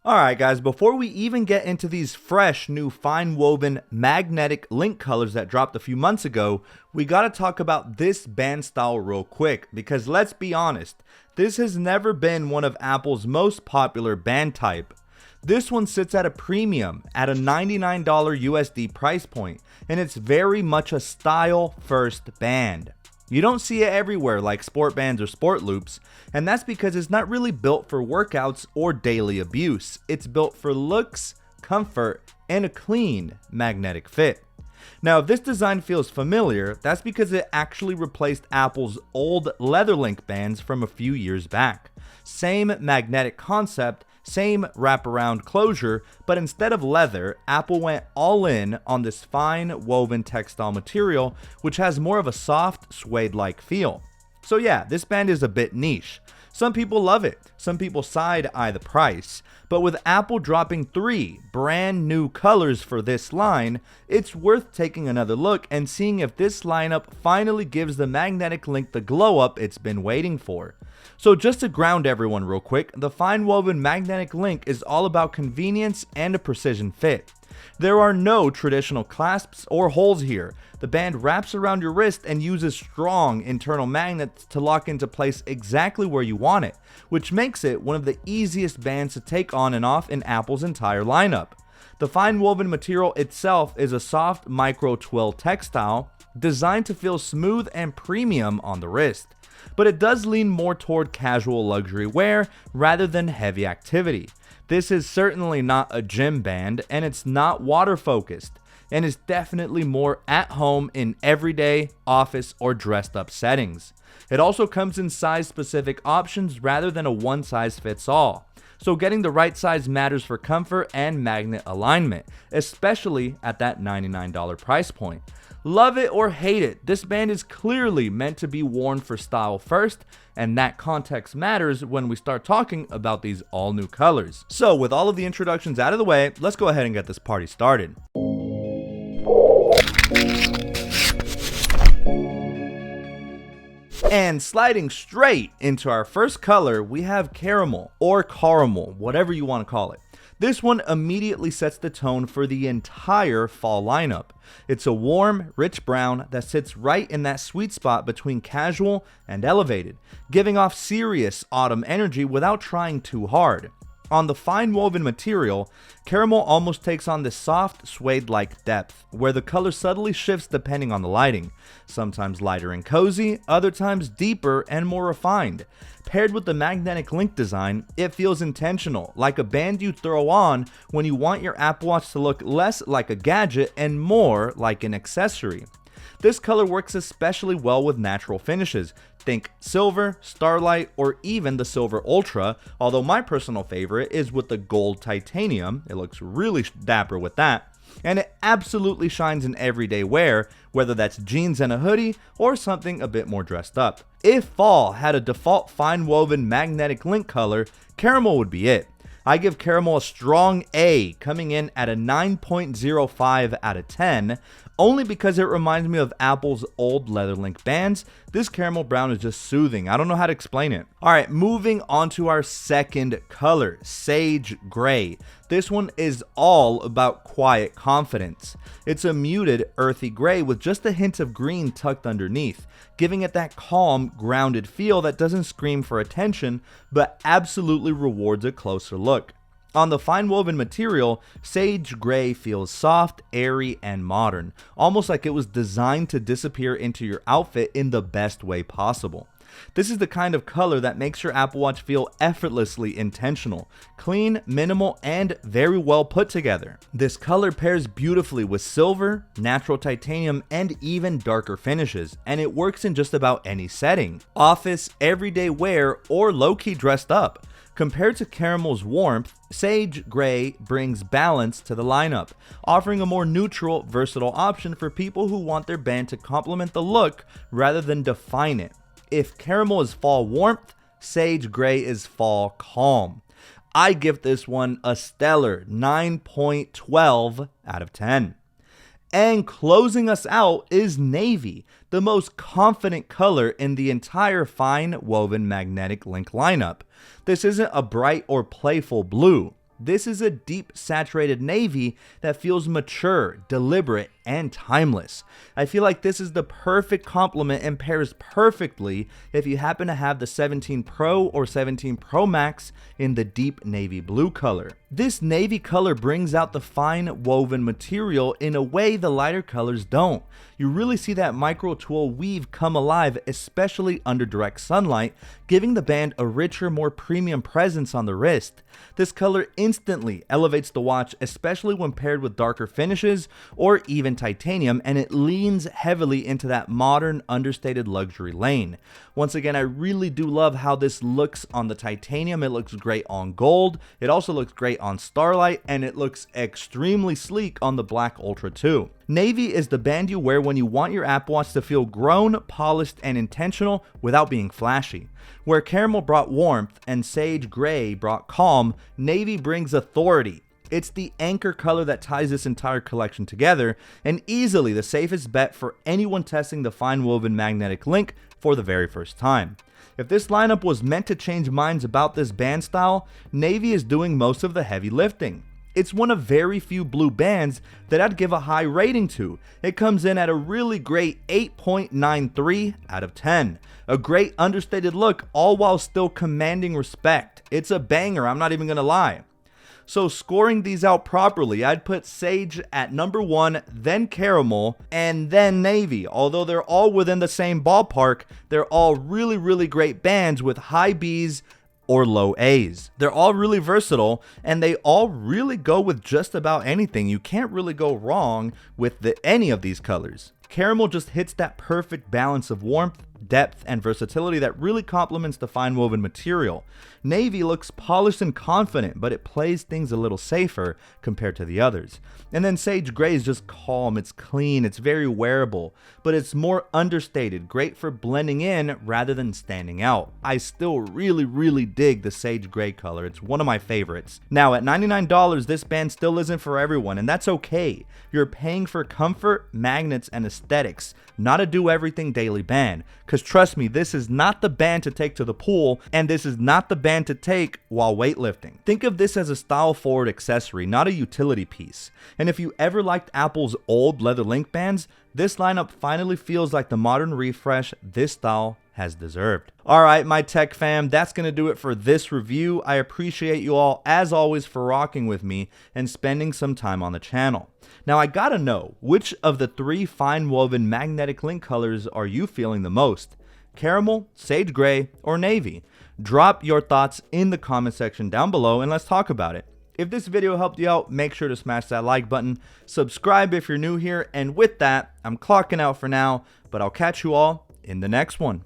Alright guys, before we even get into these fresh new FineWoven magnetic link colors that dropped a few months ago, we gotta talk about this band style real quick, because let's be honest, this has never been one of Apple's most popular band type. This one sits at a premium at a $99 USD price point, and it's very much a style first band. You don't see it everywhere like sport bands or sport loops, and that's because it's not really built for workouts or daily abuse. It's built for looks, comfort, and a clean magnetic fit. Now, if this design feels familiar, that's because it actually replaced Apple's old leather link bands from a few years back. Same magnetic concept, same wraparound closure, but instead of leather, Apple went all in on this fine woven textile material, which has more of a soft suede-like feel. So yeah, this band is a bit niche. Some people love it, some people side-eye the price, but with Apple dropping 3 brand new colors for this line, it's worth taking another look and seeing if this lineup finally gives the magnetic link the glow up it's been waiting for. So just to ground everyone real quick, the FineWoven magnetic link is all about convenience and a precision fit. There are no traditional clasps or holes here. The band wraps around your wrist and uses strong internal magnets to lock into place exactly where you want it, which makes it one of the easiest bands to take on and off in Apple's entire lineup. The FineWoven material itself is a soft micro-twill textile designed to feel smooth and premium on the wrist, but it does lean more toward casual luxury wear rather than heavy activity. This is certainly not a gym band, and it's not water focused, and is definitely more at home in everyday, office, or dressed up settings. It also comes in size specific options rather than a one size fits all. So getting the right size matters for comfort and magnet alignment, especially at that $99 price point. Love it or hate it, this band is clearly meant to be worn for style first, and that context matters when we start talking about these all new colors. So with all of the introductions out of the way, let's go ahead and get this party started. And sliding straight into our first color, we have caramel, or caramel, whatever you want to call it. This one immediately sets the tone for the entire fall lineup. It's a warm, rich brown that sits right in that sweet spot between casual and elevated, giving off serious autumn energy without trying too hard. On the FineWoven material, caramel almost takes on this soft suede-like depth, where the color subtly shifts depending on the lighting, sometimes lighter and cozy, other times deeper and more refined. Paired with the magnetic link design, it feels intentional, like a band you throw on when you want your Apple Watch to look less like a gadget and more like an accessory. This color works especially well with natural finishes. Think silver, starlight, or even the silver ultra, although my personal favorite is with the gold titanium. It looks really dapper with that. And it absolutely shines in everyday wear, whether that's jeans and a hoodie or something a bit more dressed up. If fall had a default FineWoven magnetic link color, caramel would be it. I give caramel a strong A, coming in at a 9.05 out of 10, only because it reminds me of Apple's old leather link bands. This caramel brown is just soothing. I don't know how to explain it. Alright, moving on to our second color, sage gray. This one is all about quiet confidence. It's a muted, earthy gray with just a hint of green tucked underneath, giving it that calm, grounded feel that doesn't scream for attention, but absolutely rewards a closer look. On the FineWoven material, sage gray feels soft, airy, and modern, almost like it was designed to disappear into your outfit in the best way possible. This is the kind of color that makes your Apple Watch feel effortlessly intentional, clean, minimal, and very well put together. This color pairs beautifully with silver, natural titanium, and even darker finishes, and it works in just about any setting: office, everyday wear, or low-key dressed up. Compared to caramel's warmth, sage gray brings balance to the lineup, offering a more neutral, versatile option for people who want their band to complement the look rather than define it. If caramel is fall warmth, sage gray is fall calm. I give this one a stellar 9.12 out of 10. And closing us out is navy, the most confident color in the entire FineWoven magnetic link lineup. This isn't a bright or playful blue. This is a deep saturated navy that feels mature, deliberate, and timeless. I feel like this is the perfect complement and pairs perfectly if you happen to have the 17 Pro or 17 Pro Max in the deep navy blue color. This navy color brings out the fine woven material in a way the lighter colors don't. You really see that micro-twill weave come alive, especially under direct sunlight, giving the band a richer, more premium presence on the wrist. This color instantly elevates the watch, especially when paired with darker finishes or even titanium, and it leans heavily into that modern, understated luxury lane. Once again, I really do love how this looks on the titanium. It looks great on gold. It also looks great on starlight, and it looks extremely sleek on the black Ultra 2. Navy is the band you wear when you want your Apple Watch to feel grown, polished, and intentional without being flashy. Where caramel brought warmth and sage gray brought calm, navy brings authority. It's the anchor color that ties this entire collection together, and easily the safest bet for anyone testing the FineWoven magnetic link for the very first time. If this lineup was meant to change minds about this band style, navy is doing most of the heavy lifting. It's one of very few blue bands that I'd give a high rating to. It comes in at a really great 8.93 out of 10. A great understated look, all while still commanding respect. It's a banger, I'm not even gonna lie. So scoring these out properly, I'd put Sage at number 1, then Caramel, and then Navy. Although they're all within the same ballpark, they're all really great bands with high Bs or low A's. They're all really versatile, and they all really go with just about anything. You can't really go wrong with any of these colors. Caramel just hits that perfect balance of warmth, depth, and versatility that really complements the FineWoven material. Navy looks polished and confident, but it plays things a little safer compared to the others. And then Sage Gray is just calm, it's clean, it's very wearable, but it's more understated, great for blending in rather than standing out. I still really dig the Sage Gray color, it's one of my favorites. Now at $99, this band still isn't for everyone, and that's okay. You're paying for comfort, magnets, and aesthetics, not a do-everything daily band. Cause trust me, this is not the band to take to the pool, and this is not the band to take while weightlifting. Think of this as a style-forward accessory, not a utility piece. And if you ever liked Apple's old leather link bands, this lineup finally feels like the modern refresh this style has deserved. Alright, my tech fam, that's gonna do it for this review. I appreciate you all, as always, for rocking with me and spending some time on the channel. Now I gotta know, which of the 3 FineWoven magnetic link colors are you feeling the most? Caramel, Sage Gray, or Navy? Drop your thoughts in the comment section down below and let's talk about it. If this video helped you out, make sure to smash that like button, subscribe if you're new here, and with that, I'm clocking out for now, but I'll catch you all in the next one.